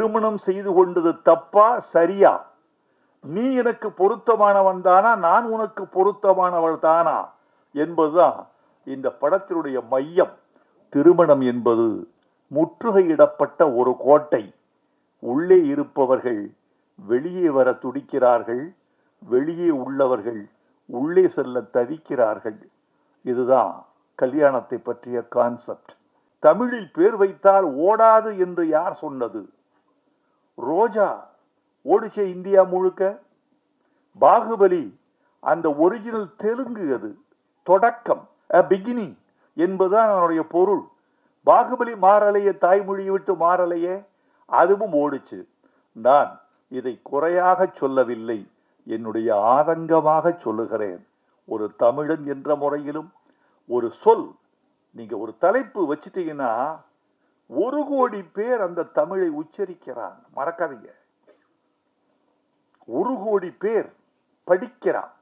திருமணம் செய்து கொண்டது தப்பா சரியா? நீ எனக்கு பொருத்தமானவன் தானா, நான் உனக்கு பொருத்தமானவள் தானா என்பதுதான் இந்த படத்தினுடைய மையம். திருமணம் என்பது முற்றுகையிடப்பட்ட ஒரு கோட்டை. உள்ளே இருப்பவர்கள் வெளியே வர துடிக்கிறார்கள், வெளியே உள்ளவர்கள் உள்ளே செல்ல தவிக்கிறார்கள். இதுதான் கல்யாணத்தை பற்றிய கான்செப்ட். தமிழில் பேர் வைத்தால் ஓடாது என்று யார் சொன்னது? ரோஜா ஓடிச்சே இந்தியா முழுக்க. பாகுபலி அந்த ஒரிஜினல் தெலுங்கு, அது தொடக்கம், பிகினிங் என்பதுதான் அவனுடைய பொருள். பாகுபலி மாறலையே, தாய்மொழியை விட்டு மாறலையே, அதுவும் ஓடிச்சு. நான் இதை குறையாக சொல்லவில்லை, என்னுடைய ஆதங்கமாக சொல்லுகிறேன். ஒரு தமிழன் என்ற முறையிலும் ஒரு சொல், நீங்க ஒரு தலைப்பு வச்சுட்டீங்கன்னா 1 கோடி பேர் அந்த தமிழை உச்சரிக்கிறான். மறக்காதீங்க, 1 கோடி பேர் படிக்கிறான்,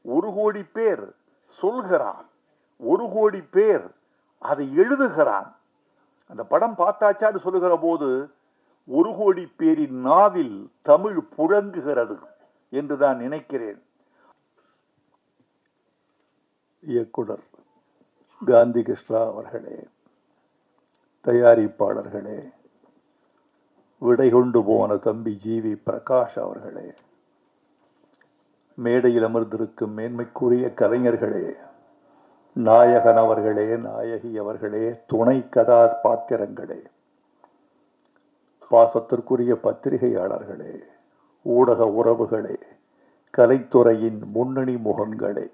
1 கோடி பேர் சொல்கிறான், 1 கோடி பேர் அதை எழுதுகிறான். அந்த படம் பார்த்தாச்சான்னு சொல்லுகிற போது 1 கோடி பேரின் நாவில் தமிழ் புழங்குகிறது என்று நான் நினைக்கிறேன். இயக்குனர் காந்தி கிருஷ்ணா அவர்களே, தயாரிப்பாளர்களே, விடை கொண்டு போன தம்பி ஜி.வி. பிரகாஷ் அவர்களே, மேடையில் அமர்ந்திருக்கும் மேன்மைக்குரிய கலைஞர்களே, நாயகன் அவர்களே, நாயகி அவர்களே, துணை கதாபாத்திரங்களே, பாசத்திற்குரிய பத்திரிகையாளர்களே, ஊடக உறவுகளே, கலைத்துறையின் முன்னணி முகங்களே,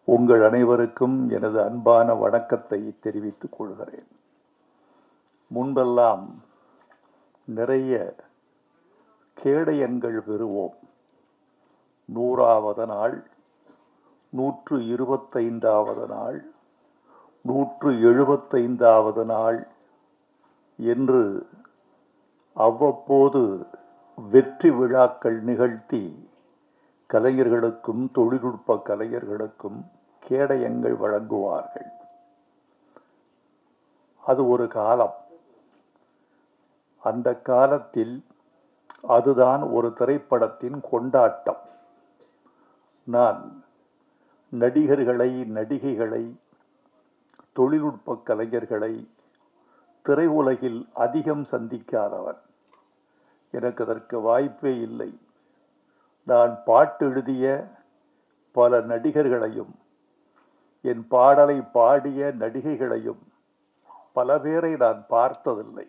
உங்கள் அனைவருக்கும் எனது அன்பான வணக்கத்தை தெரிவித்துக் கொள்கிறேன். முன்பெல்லாம் நிறைய கேடயங்கள் பெறுவோம். 100வது நாள், 125வது நாள், 175வது நாள் என்று அவ்வப்போது வெற்றி விழாக்கள் நிகழ்த்தி கலைஞர்களுக்கும் தொழில்நுட்ப கலைஞர்களுக்கும் கேடயங்கள் வழங்குவார்கள். அது ஒரு காலம். அந்த காலத்தில் அதுதான் ஒரு திரைப்படத்தின் கொண்டாட்டம். நான் நடிகர்களை, நடிகைகளை, தொழில்நுட்ப கலைஞர்களை திரையுலகில் அதிகம் சந்திக்காதவன். எனக்கு அதற்கு வாய்ப்பே இல்லை. நான் பாட்டு எழுதிய பல நடிகர்களையும், என் பாடலை பாடிய நடிகைகளையும் பல பேரை நான் பார்த்ததில்லை.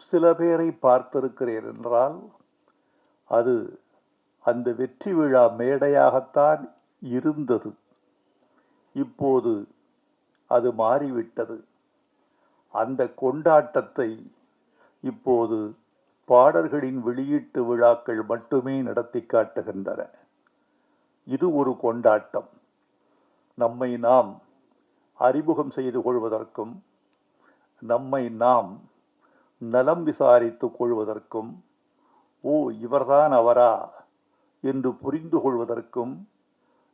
சில பேரை பார்த்திருக்கிறேன் என்றால் அது அந்த வெற்றி விழா மேடையாகத்தான் இருந்தது. இப்போது அது மாறிவிட்டது. அந்த கொண்டாட்டத்தை இப்போது பாடல்களின் வெளியீட்டு விழாக்கள் மட்டுமே நடத்தி காட்டுகின்றன. இது ஒரு கொண்டாட்டம். நம்மை நாம் அறிமுகம் செய்து கொள்வதற்கும், நம்மை நாம் நலம் விசாரித்துக் கொள்வதற்கும், ஓ இவர்தான் அவரா என்று புரிந்து கொள்வதற்கும்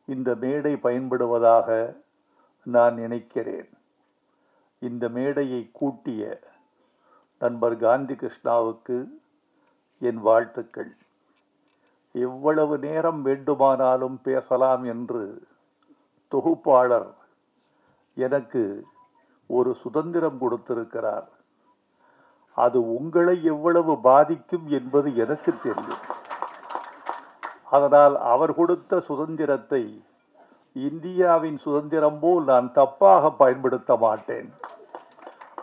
இந்த மேடை பயன்படுவதாக நான் நினைக்கிறேன். இந்த மேடையை கூட்டிய நண்பர் காந்தி கிருஷ்ணாவுக்கு என் வாழ்த்துக்கள். எவ்வளவு நேரம் வேண்டுமானாலும் பேசலாம் என்று தொகுப்பாளர் எனக்கு ஒரு சுதந்திரம் கொடுத்திருக்கிறார். அது உங்களை எவ்வளவு பாதிக்கும் என்பது எனக்கு தெரியும். அதனால் அவர் கொடுத்த சுதந்திரத்தை இந்தியாவின் சுதந்திரம் போல் நான் தப்பாக பயன்படுத்த மாட்டேன்.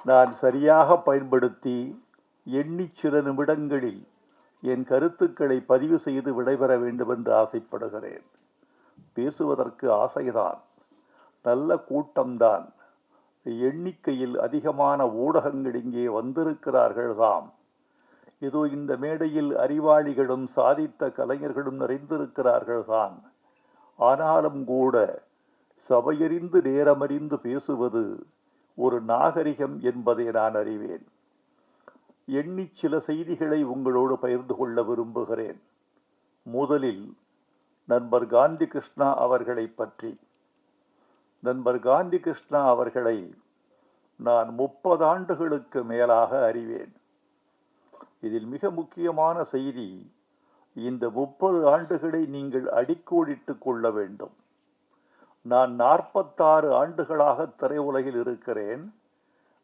நான் சரியாக பயன்படுத்தி சில நிமிடங்களில் என் கருத்துக்களை பதிவு செய்து விடைபெற வேண்டும் என்று ஆசைப்படுகிறேன். பேசுவதற்கு ஆசைதான், நல்ல கூட்டம்தான், எண்ணிக்கையில் அதிகமான ஊடகங்கள் இங்கே வந்திருக்கிறார்கள் தாம். இதோ இந்த மேடையில் அறிவாளிகளும் சாதித்த கலைஞர்களும் நிறைந்திருக்கிறார்கள் தான். ஆனாலும் கூட சபையறிந்து நேரமறிந்து பேசுவது ஒரு நாகரிகம் என்பதை நான் அறிவேன். சில செய்திகளை உங்களோடு பகிர்ந்து கொள்ள விரும்புகிறேன். முதலில் நண்பர் காந்தி கிருஷ்ணா அவர்களை பற்றி. நண்பர் காந்தி கிருஷ்ணா அவர்களை நான் 30 ஆண்டுகளுக்கு மேலாக அறிவேன். இதில் மிக முக்கியமான செய்தி, இந்த 30 ஆண்டுகளை நீங்கள் அடிக்கோடிட்டுக் கொள்ள வேண்டும். நான் 46 ஆண்டுகளாக திரையுலகில் இருக்கிறேன்.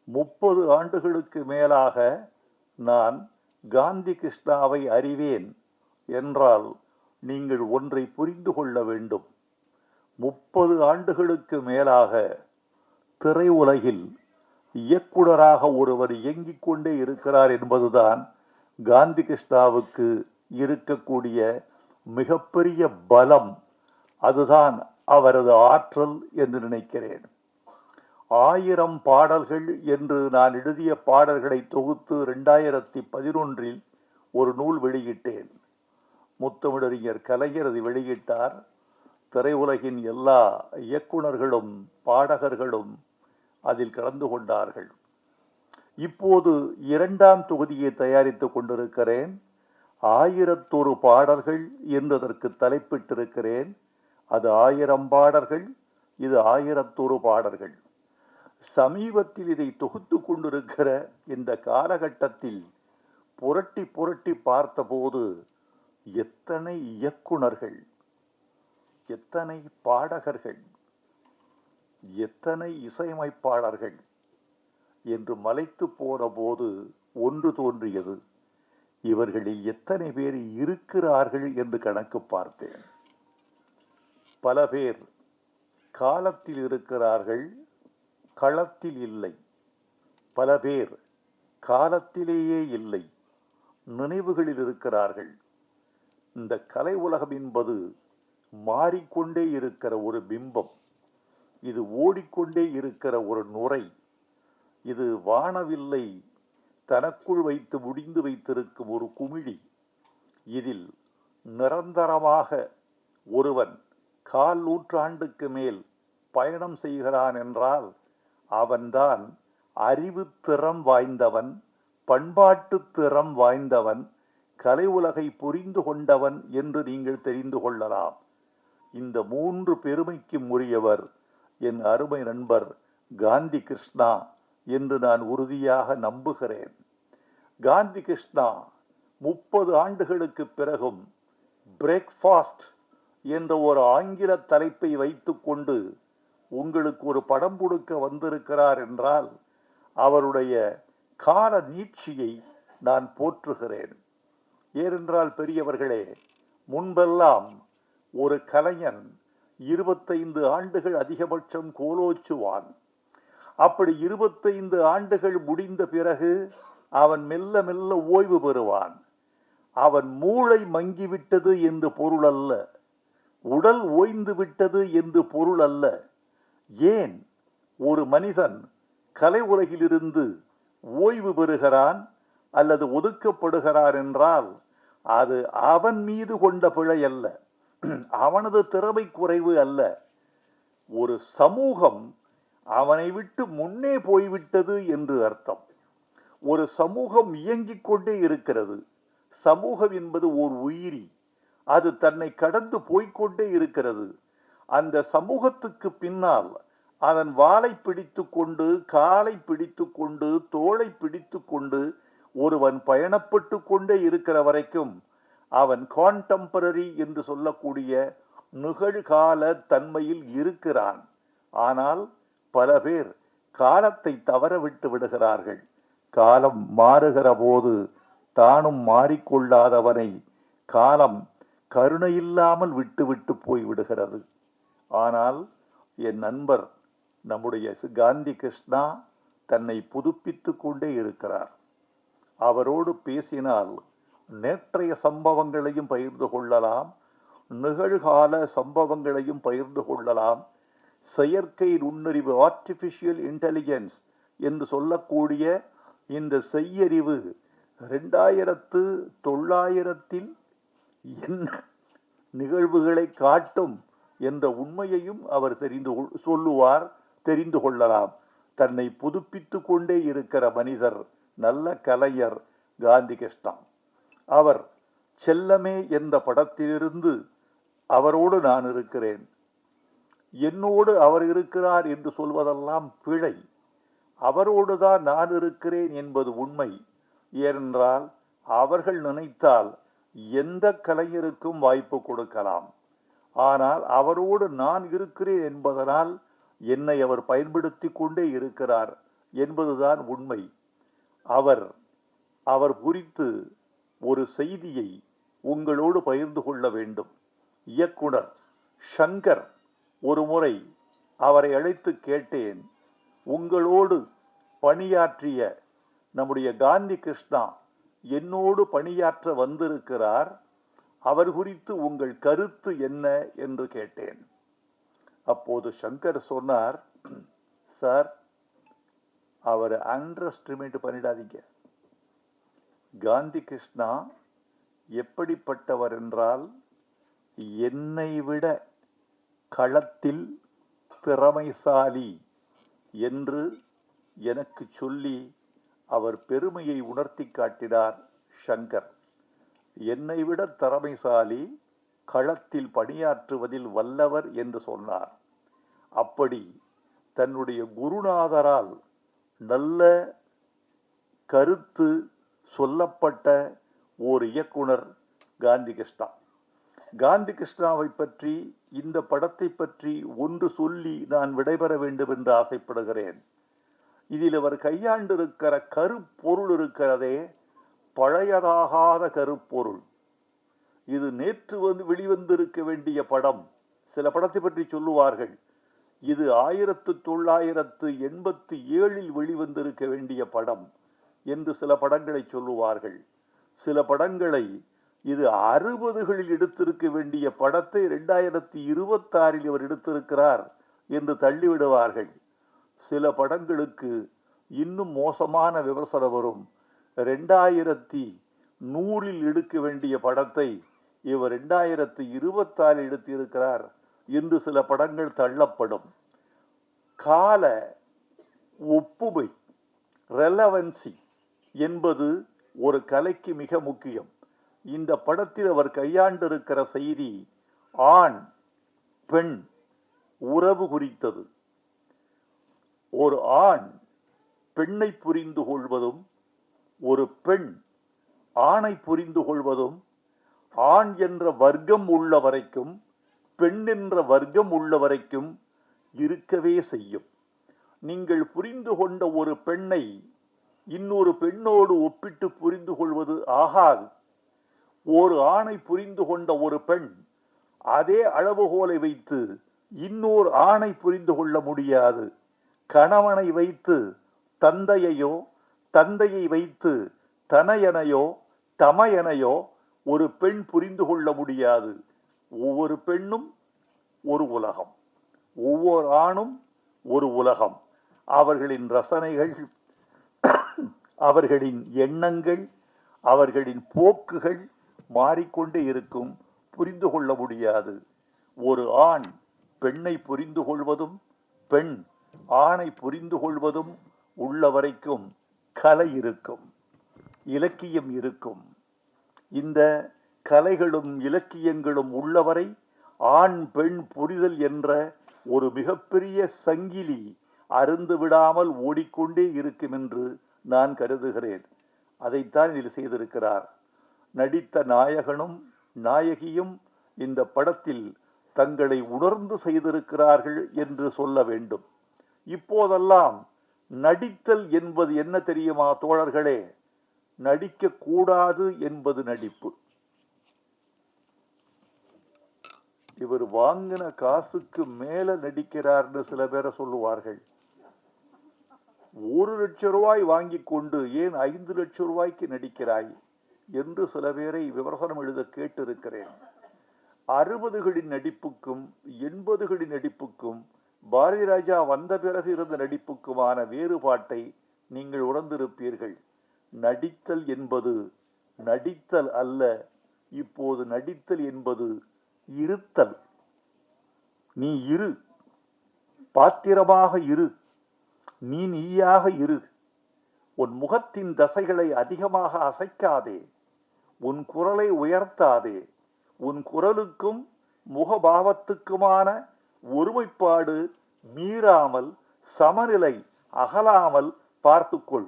30 ஆண்டுகளுக்கு மேலாக நான் காந்தி கிருஷ்ணாவை அறிவேன் என்றால் நீங்கள் ஒன்றை புரிந்து கொள்ள வேண்டும். 30 ஆண்டுகளுக்கு மேலாக திரையுலகில் இயக்குனராக ஒருவர் இயங்கிக் கொண்டே இருக்கிறார் என்பதுதான் காந்தி கிருஷ்ணாவுக்கு இருக்கக்கூடிய மிகப்பெரிய பலம். அதுதான் அவரது ஆற்றல் என்று நினைக்கிறேன். 1000 பாடல்கள் என்று நான் எழுதிய பாடல்களை தொகுத்து 2011 ஒரு நூல் வெளியிட்டேன். முத்தமிழறிஞர் கலைஞர் அதை வெளியிட்டார். திரையுலகின் எல்லா இயக்குனர்களும் பாடகர்களும் அதில் கலந்து கொண்டார்கள். இப்போது 2ஆம் தொகுதியை தயாரித்துக் கொண்டிருக்கிறேன். 1001 பாடல்கள் என்று அதற்கு தலைப்பிட்டிருக்கிறேன். அது 1000 பாடல்கள், இது 1001 பாடல்கள். சமீபத்தில் இதை தொகுத்து கொண்டிருக்கிற இந்த காலகட்டத்தில் புரட்டி புரட்டி பார்த்தபோது எத்தனை இயக்குனர்கள், எத்தனை பாடகர்கள், எத்தனை இசையமைப்பாளர்கள் என்று மலைத்து போன போது ஒன்று தோன்றியது. இவர்களில் எத்தனை பேர் இருக்கிறார்கள் என்று கணக்கு பார்த்தேன். பல பேர் காலத்தில் இருக்கிறார்கள், களத்தில் இல்லை. பல பேர் காலத்திலேயே இல்லை, நினைவுகளில் இருக்கிறார்கள். இந்த கலை உலகம் என்பது மாறிக்கொண்டே இருக்கிற ஒரு பிம்பம். இது ஓடிக்கொண்டே இருக்கிற ஒரு நுரை. இது வானவில்லை தனக்குள் வைத்து முடிந்து வைத்திருக்கும் ஒரு குமிழி. இதில் நிரந்தரமாக ஒருவன் 1/4 நூற்றாண்டுக்கு மேல் பயணம் செய்கிறான் என்றால் அவன்தான் அறிவு திறம் வாய்ந்தவன், பண்பாட்டு திறம் வாய்ந்தவன், கலை உலகை புரிந்து கொண்டவன் என்று நீங்கள் தெரிந்து கொள்ளலாம். இந்த 3 பெருமைக்கும் உரியவர் என் அருமை நண்பர் காந்தி கிருஷ்ணா என்று நான் உறுதியாக நம்புகிறேன். காந்தி கிருஷ்ணா 30 ஆண்டுகளுக்கு பிறகும் பிரேக்ஃபாஸ்ட் என்ற ஒரு ஆங்கில தலைப்பை வைத்துக்கொண்டு உங்களுக்கு ஒரு படம் கொடுக்க வந்திருக்கிறார் என்றால் அவருடைய கால நீட்சியை நான் போற்றுகிறேன். ஏனென்றால் பெரியவர்களே, முன்பெல்லாம் ஒரு கலைஞன் 25 ஆண்டுகள் அதிகபட்சம் கோலோச்சுவான். அப்படி 25 ஆண்டுகள் முடிந்த பிறகு அவன் மெல்ல மெல்ல ஓய்வு பெறுவான். அவன் மூளை மங்கிவிட்டது என்று பொருள் அல்ல, உடல் ஓய்ந்து விட்டது என்று பொருள் அல்ல. ஏன் ஒரு மனிதன் கலை உலகிலிருந்து ஓய்வு பெறுகிறான் அல்லது ஒதுக்கப்படுகிறான் என்றால் அது அவன் மீது கொண்ட பிழை அல்ல, அவனது திறமை குறைவு அல்ல. ஒரு சமூகம் அவனை விட்டு முன்னே போய்விட்டது என்று அர்த்தம். ஒரு சமூகம் இயங்கிக் கொண்டே இருக்கிறது. சமூகம் என்பது ஒரு உயிரி, அது தன்னை கடந்து போய்கொண்டே இருக்கிறது. அந்த சமூகத்துக்கு பின்னால் அதன் வாளை பிடித்து கொண்டு, காலை பிடித்து கொண்டு, தோளை பிடித்து கொண்டு ஒருவன் பயணப்பட்டு கொண்டே இருக்கிற வரைக்கும் அவன் கான்டெம்பரரி என்று சொல்லக்கூடிய நிகழ்கால தன்மையில் இருக்கிறான். ஆனால் பல பேர் காலத்தை தவற விட்டு விடுகிறார்கள். காலம் மாறுகிற போது தானும் மாறிக்கொள்ளாதவனை காலம் கருணையில்லாமல் விட்டு விட்டு போய் விடுகிறது. ஆனால் என் நண்பர் நம்முடைய காந்தி கிருஷ்ணா தன்னை புதுப்பித்து கொண்டே இருக்கிறார். அவரோடு பேசினால் நேற்றைய சம்பவங்களையும் பகிர்ந்து கொள்ளலாம், நிகழ்கால சம்பவங்களையும் பகிர்ந்து கொள்ளலாம். செயற்கை நுண்ணறிவு, ஆர்டிபிஷியல் இன்டெலிஜென்ஸ் என்று சொல்லக்கூடிய இந்த செய்யறிவு 2900 என்ன நிகழ்வுகளை காட்டும் என்ற உண்மையையும் அவர் தெரிந்து கொள்ளலாம். தன்னை புதுப்பித்து கொண்டே இருக்கிற மனிதர், நல்ல கலைஞர் காந்தி கிருஷ்ணா. அவர் செல்லமே என்ற படத்திலிருந்து அவரோடு நான் இருக்கிறேன், என்னோடு அவர் இருக்கிறார் என்று சொல்வதெல்லாம் பிழை. அவரோடுதான் நான் இருக்கிறேன் என்பது உண்மை. ஏனென்றால் அவர்கள் நினைத்தால் எந்த கலைஞருக்கும் வாய்ப்பு கொடுக்கலாம். ஆனால் அவரோடு நான் இருக்கிறேன் என்பதனால் என்னை அவர் பயன்படுத்தி கொண்டே இருக்கிறார் என்பதுதான் உண்மை. அவர் குறித்து ஒரு செய்தியை உங்களோடு பகிர்ந்து கொள்ள வேண்டும். இயக்குனர் ஷங்கர் ஒரு முறை அவரை அழைத்து கேட்டேன், உங்களோடு பணியாற்றிய நம்முடைய காந்தி கிருஷ்ணா என்னோடு பணியாற்ற வந்திருக்கிறார், அவர் குறித்து உங்கள் கருத்து என்ன என்று கேட்டேன். அப்போது ஷங்கர் சொன்னார், சார், அவர் அண்டர் எஸ்டிமேட் பண்ணிடாதீங்க. காந்தி கிருஷ்ணா எப்படிப்பட்டவர் என்றால், என்னை விட களத்தில் திறமைசாலி என்று எனக்கு சொல்லி அவர் பெருமையை உணர்த்தி காட்டினார் ஷங்கர். என்னை விட திறமைசாலி, களத்தில் பணியாற்றுவதில் வல்லவர் என்று சொன்னார். அப்படி தன்னுடைய குருநாதரால் நல்ல கருத்து சொல்லப்பட்ட ஒரு இயக்குனர் காந்தி கிருஷ்ணா. காந்தி கிருஷ்ணாவை பற்றி, இந்த படத்தை பற்றி ஒன்று சொல்லி நான் விடைபெற வேண்டும் என்று ஆசைப்படுகிறேன். இதில் அவர் கையாண்டிருக்கிற கருப்பொருள் இருக்கிறதே, பழையதாகாத கருப்பொருள். இது நேற்று வெளிவந்திருக்க வேண்டிய படம். சில படத்தை பற்றி சொல்லுவார்கள், இது 1987 வெளிவந்திருக்க வேண்டிய படம் என்று சில படங்களை சொல்லுவார்கள். சில படங்களை இது 60களில் எடுத்திருக்க வேண்டிய படத்தை 2026 இவர் எடுத்திருக்கிறார் என்று தள்ளிவிடுவார்கள். சில படங்களுக்கு இன்னும் மோசமான விமர்சனம் வரும். 2100 எடுக்க வேண்டிய படத்தை இவர் 2026 எடுத்திருக்கிறார் என்று சில படங்கள் தள்ளப்படும். கால ஒப்புமை, ரெலவன்சி என்பது ஒரு கலைக்கு மிக முக்கியம். இந்த படத்தில் அவர் கையாண்டிருக்கிற செய்தி ஆண் பெண் உறவு குறித்தது. ஒரு ஆண் பெண்ணை புரிந்து கொள்வதும், ஒரு பெண் ஆணை புரிந்து கொள்வதும், ஆண் என்ற வர்க்கம் உள்ள வரைக்கும், பெண் என்ற வர்க்கம் உள்ள வரைக்கும் இருக்கவே செய்யும். நீங்கள் புரிந்து கொண்ட ஒரு பெண்ணை இன்னொரு பெண்ணோடு ஒப்பிட்டு புரிந்து கொள்வது ஆகாது. ஒரு ஆணை புரிந்து கொண்ட ஒரு பெண் அதே அளவுகோலை வைத்து இன்னொரு ஆணை புரிந்து கொள்ள முடியாது. கணவனை வைத்து தந்தையையோ, தந்தையை வைத்து தனையனையோ, தமையனையோ ஒரு பெண் புரிந்து கொள்ள முடியாது. ஒவ்வொரு பெண்ணும் ஒரு உலகம், ஒவ்வொரு ஆணும் ஒரு உலகம். அவர்களின் ரசனைகள், அவர்களின் எண்ணங்கள், அவர்களின் போக்குகள் மாறிக்கொண்டே இருக்கும். புரிந்து கொள்ள முடியாது. ஒரு ஆண் பெண்ணை புரிந்து கொள்வதும், பெண் ஆணை புரிந்து கொள்வதும் உள்ள வரைக்கும் கலை இருக்கும், இலக்கியம் இருக்கும். இந்த கலைகளும் இலக்கியங்களும் உள்ளவரை ஆண் பெண் புரிதல் என்ற ஒரு மிகப்பெரிய சங்கிலி அருந்து விடாமல் ஓடிக்கொண்டே இருக்கும் என்று நான் கருதுகிறேன். அதைத்தான் இதில் செய்திருக்கிறார். நடித்த நாயகனும் நாயகியும் இந்த படத்தில் தங்களை உணர்ந்து செய்திருக்கிறார்கள் என்று சொல்ல வேண்டும். இப்போதெல்லாம் நடித்தல் என்பது என்ன தெரியுமா தோழர்களே? நடிக்க கூடாது என்பது நடிப்பு. இவர் வாங்கின காசுக்கு மேல நடிக்கிறார்னு சில பேரை சொல்லுவார்கள். 1 லட்சம் ரூபாய் வாங்கி கொண்டு ஏன் 5 லட்சம் ரூபாய்க்கு நடிக்கிறாய் என்று சில பேரை விமர்சனம் எழுத கேட்டிருக்கிறேன். 60களின் நடிப்புக்கும் 80களின் நடிப்புக்கும் பாரதி ராஜா வந்த பிறகு இருந்த நடிப்புக்குமான வேறுபாட்டை நீங்கள் உணர்ந்திருப்பீர்கள். நடித்தல் என்பது நடித்தல் அல்ல. இப்போது நடித்தல் என்பது இருத்தல். நீ இரு, பாத்திரமாக இரு, நீ நீயாக இரு. உன் முகத்தின் தசைகளை அதிகமாக அசைக்காதே, உன் குரலை உயர்த்தாதே. உன் குரலுக்கும் முகபாவத்துக்குமான ஒருமைப்பாடு மீறாமல், சமநிலை அகலாமல் பார்த்துக்கொள்.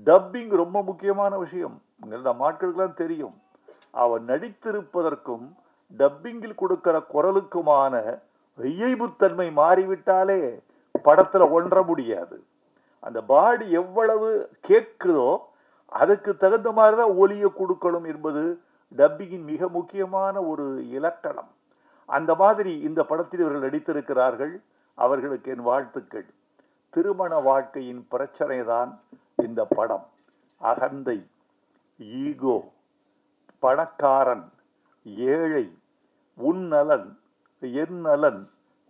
டப்பிங் ரொம்ப முக்கியமான விஷயம். நம்ம ஆட்களுக்கெல்லாம் தெரியும். அவர் நடித்திருப்பதற்கும் டப்பிங்கில் கொடுக்கிற குரலுக்குமான இயைபுத்தன்மை மாறிவிட்டாலே படத்துல ஒன்ற முடியாது. அந்த பாடி எவ்வளவு கேட்குதோ அதுக்கு தகுந்த மாதிரிதான் ஒலியை கொடுக்கணும் என்பது டப்பிங்கின் மிக முக்கியமான ஒரு இலக்கணம். அந்த மாதிரி இந்த படத்தில் இவர்கள் நடித்திருக்கிறார்கள். அவர்களுக்கு என் வாழ்த்துக்கள். திருமண வாழ்க்கையின் பிரச்சனை தான் இந்த படம். அகந்தை, ஈகோ, பணக்காரன், ஏழை, உன் நலன் என் நலன்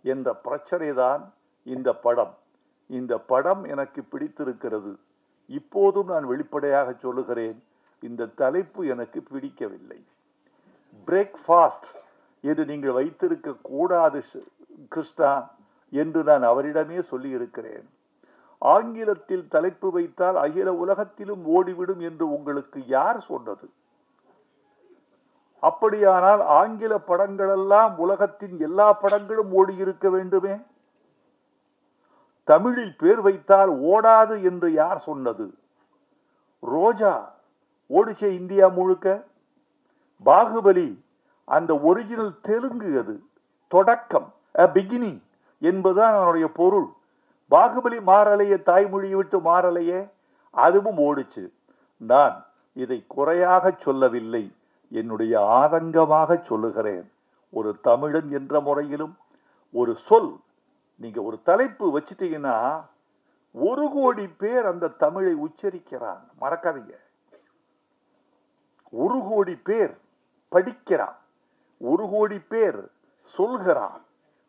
என்ற பிரச்சனை தான் இந்த படம். இந்த படம் எனக்கு பிடித்திருக்கிறது. இப்போதும் நான் வெளிப்படையாக சொல்லுகிறேன், இந்த தலைப்பு எனக்கு பிடிக்கவில்லை. பிரேக்ஃபாஸ்ட் என்று நீங்கள் வைத்திருக்க கூடாது கிருஷ்ணா என்று நான் அவரிடமே சொல்லி இருக்கிறேன். ஆங்கிலத்தில் தலைப்பு வைத்தால் அகில உலகத்திலும் ஓடிவிடும் என்று உங்களுக்கு யார் சொன்னது? அப்படியானால் ஆங்கில படங்களெல்லாம் உலகத்தின் எல்லா படங்களும் ஓடி இருக்க வேண்டுமே. தமிழில் பேர் வைத்தால் ஓடாது என்று யார் சொன்னது? ரோஜா ஓடிச்சே இந்தியா முழுக்க. பாகுபலி அந்த ஒரிஜினல் தெலுங்கு, அது தொடக்கம், பிகினிங் என்பதுதான் அவனுடைய பொருள். பாகுபலி மாறலையே, தாய்மொழியை விட்டு மாறலையே, அதுவும் ஓடிச்சு. நான் இதை குறையாக சொல்லவில்லை, என்னுடைய ஆதங்கமாக சொல்லுகிறேன். ஒரு தமிழன் என்ற முறையிலும் ஒரு சொல், நீங்க ஒரு தலைப்பு வச்சிட்டீங்கன்னா 1 கோடி பேர் அந்த தமிழை உச்சரிக்கிறான். மறக்காதீங்க, 1 கோடி பேர் படிக்கிறான், 1 கோடி பேர் சொல்கிறான்,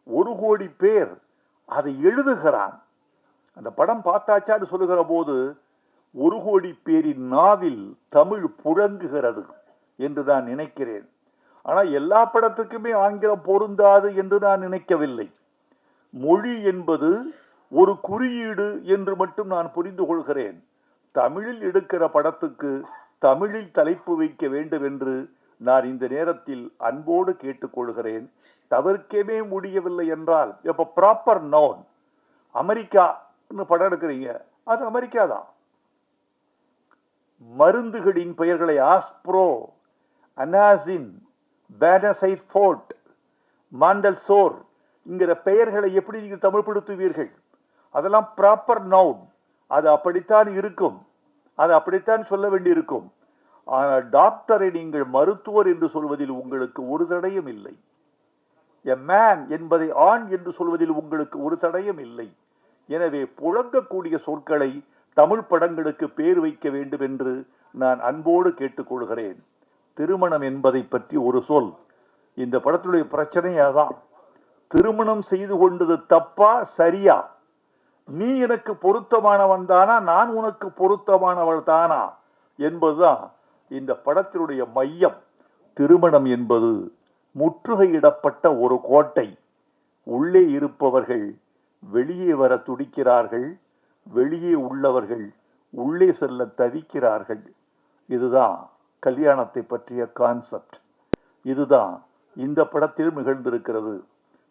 1 கோடி பேர் அதை எழுதுகிறான். அந்த படம் பார்த்தாச்சான்னு சொல்லுகிற போது 1 கோடி பேரின் நாவில் தமிழ் புழங்குகிறது என்று நான் நினைக்கிறேன். ஆனால் எல்லா படத்துக்குமே ஆங்கிலம் பொருந்தாது என்று நான் நினைக்கவில்லை. மொழி என்பது ஒரு குறியீடு என்று மட்டும் நான் புரிந்து கொள்கிறேன். தமிழில் எடுக்கிற படத்துக்கு தமிழில் தலைப்பு வைக்க வேண்டும் என்று நான் இந்த நேரத்தில் அன்போடு கேட்டுக்கொள்கிறேன். தவிர்க்கவே முடியவில்லை என்றால், இப்ப ப்ராப்பர் நவுன், அமெரிக்கான்னு படம் எடுக்கிறீங்க, அது அமெரிக்கா தான். மருந்துகளின் பெயர்களை ஆஸ்ப்ரோ, அனாசின், பேனசைட் ஃபோர்ட், மாண்டல்சோர் என்கிற பெயர்களை எப்படி நீங்கள் தமிழ்படுத்துவீர்கள்? அதெல்லாம் ப்ராப்பர் நவுன். அது அப்படித்தான் இருக்கும், அது அப்படித்தான் சொல்ல வேண்டியிருக்கும். ஆனால் டாக்டரை நீங்கள் மருத்துவர் என்று சொல்வதில் உங்களுக்கு ஒரு தடையும் இல்லை. எ மேன் என்பதை ஆண் என்று சொல்வதில் உங்களுக்கு ஒரு தடையும் இல்லை. எனவே புழங்கக்கூடிய சொற்களை தமிழ் படங்களுக்கு பேர் வைக்க வேண்டும் என்று நான் அன்போடு கேட்டுக்கொள்கிறேன். திருமணம் என்பதை பற்றி ஒரு சொல். இந்த படத்துடைய பிரச்சனை அதான். திருமணம் செய்து கொண்டது தப்பா சரியா? நீ எனக்கு பொருத்தமானவன் தானா, நான் உனக்கு பொருத்தமானவள் தானா என்பதுதான் இந்த படத்தினுடைய மையம். திருமணம் என்பது முற்றுகையிடப்பட்ட ஒரு கோட்டை. உள்ளே இருப்பவர்கள் வெளியே வர துடிக்கிறார்கள், வெளியே உள்ளவர்கள் உள்ளே செல்ல தவிக்கிறார்கள். இதுதான் கல்யாணத்தை பற்றிய கான்செப்ட். இதுதான் இந்த படத்தில் நிகழ்ந்திருக்கிறது.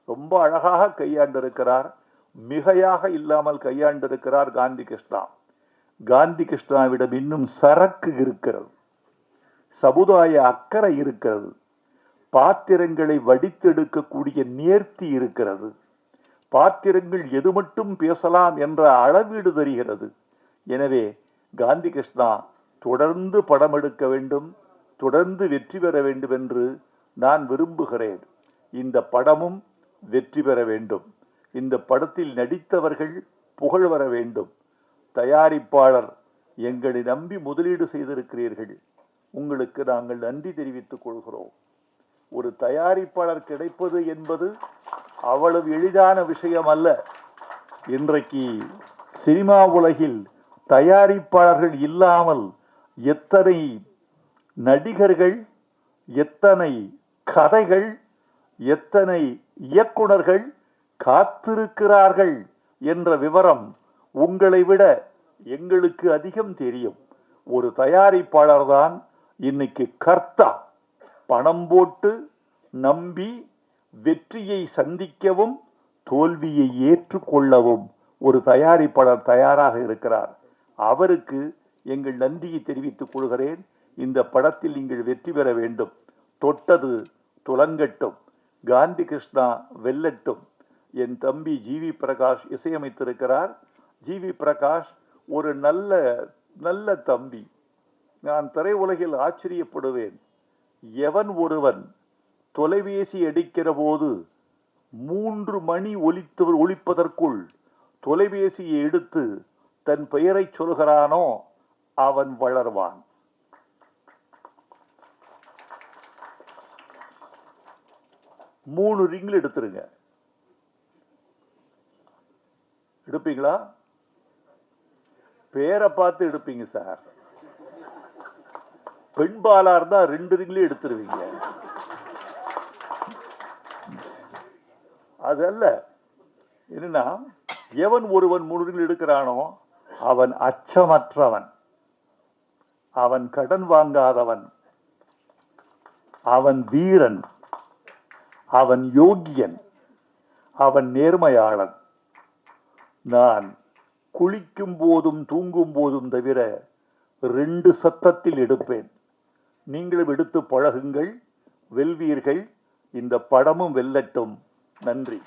ரொம்ப அழகாக கையாண்டிருக்கிறார், மிகையாக இல்லாமல் கையாண்டிருக்கிறார் காந்தி கிருஷ்ணா. காந்தி கிருஷ்ணாவிடம் இன்னும் சரக்கு இருக்கிறது, சமுதாய அக்கறை இருக்கிறது, பாத்திரங்களை வடித்தெடுக்கக்கூடிய நேர்த்தி இருக்கிறது. பாத்திரங்கள் எது மட்டும் பேசலாம் என்ற அளவீடு தெரிகிறது. எனவே காந்தி கிருஷ்ணா தொடர்ந்து படம் எடுக்க வேண்டும், தொடர்ந்து வெற்றி பெற வேண்டும் என்று நான் விரும்புகிறேன். இந்த படமும் வெற்றி பெற வேண்டும். இந்த படத்தில் நடித்தவர்கள் புகழ் வர வேண்டும். தயாரிப்பாளர், எங்களை நம்பி முதலீடு செய்திருக்கிறீர்கள், உங்களுக்கு நாங்கள் நன்றி தெரிவித்துக் கொள்கிறோம். ஒரு தயாரிப்பாளர் கிடைப்பது என்பது அவ்வளவு எளிதான விஷயம் அல்ல. இன்றைக்கு சினிமா உலகில் தயாரிப்பாளர்கள் இல்லாமல் எத்தனை நடிகர்கள், எத்தனை கதைகள், எத்தனை இயக்குனர்கள் காத்திருக்கிறார்கள் என்ற விவரம் உங்களை விட எங்களுக்கு அதிகம் தெரியும். ஒரு தயாரிப்பாளர் தான் இன்னைக்கு கர்த்தா. பணம் போட்டு நம்பி வெற்றியை சந்திக்கவும் தோல்வியை ஏற்றுக்கொள்ளவும் ஒரு தயாரிப்பாளர் தயாராக இருக்கிறார். அவருக்கு எங்கள் நன்றியை தெரிவித்துக் கொள்கிறேன். இந்த படத்தில் நீங்கள் வெற்றி பெற வேண்டும். தொட்டது துலங்கட்டும், காந்தி கிருஷ்ணா வெல்லட்டும். என் தம்பி ஜிவி பிரகாஷ் இசையமைத்திருக்கிறார். ஜிவி பிரகாஷ் ஒரு நல்ல நல்ல தம்பி. நான் திரையுலகில் ஆச்சரியப்படுவேன். எவன் ஒருவன் தொலைபேசி அடிக்கிற போது 3 மணி ஒலிப்பதற்குள் தொலைபேசியை எடுத்து தன் பெயரை சொல்கிறானோ அவன் வளர்வான். மூணு ரிங்கில் எடுத்துருங்க. எடுப்பீங்களா? பேரை பார்த்து எடுப்பீங்க சார். பெண்பாலா இருந்தா 2 ரிங்லயும் எடுத்துருவீங்க. அதல்ல, என்னன்னா, எவன் ஒருவன் 3 ரிங்கில் எடுக்கிறானோ அவன் அச்சமற்றவன், அவன் கடன் வாங்காதவன், அவன் வீரன், அவன் யோகியன், அவன் நேர்மையாளன். நான் குளிக்கும் போதும் தூங்கும் போதும் தவிர 2 சத்தத்தில் எடுப்பேன். நீங்களும் எடுத்து பழகுங்கள், வெல்வீர்கள். இந்த படமும் வெல்லட்டும். நன்றி.